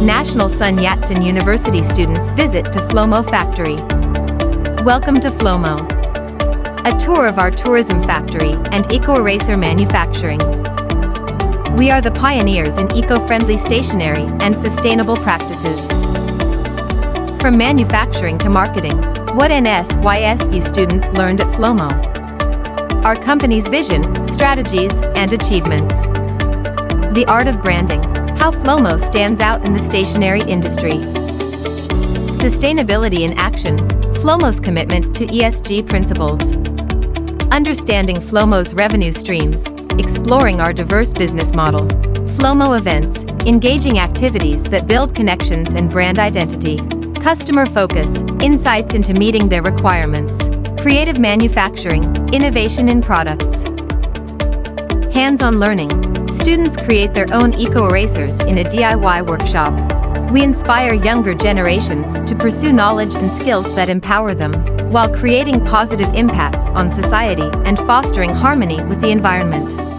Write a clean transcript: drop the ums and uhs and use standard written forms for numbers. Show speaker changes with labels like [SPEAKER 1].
[SPEAKER 1] National Sun Yat-sen University students visit to FLOMO Factory. Welcome to FLOMO, a tour of our tourism factory and eco-eraser manufacturing. We are the pioneers in eco-friendly stationery and sustainable practices. From manufacturing to marketing, what NSYSU students learned at FLOMO. Our company's vision, strategies, and achievements. The art of branding, how FLOMO stands out in the stationery industry. Sustainability in action, FLOMO's commitment to ESG principles. Understanding FLOMO's revenue streams, exploring our diverse business model. FLOMO events, engaging activities that build connections and brand identity. Customer focus, insights into meeting their requirements. Creative manufacturing, innovation in products. Hands-on learning, students create their own eco-erasers in a DIY workshop. We inspire younger generations to pursue knowledge and skills that empower them, while creating positive impacts on society and fostering harmony with the environment.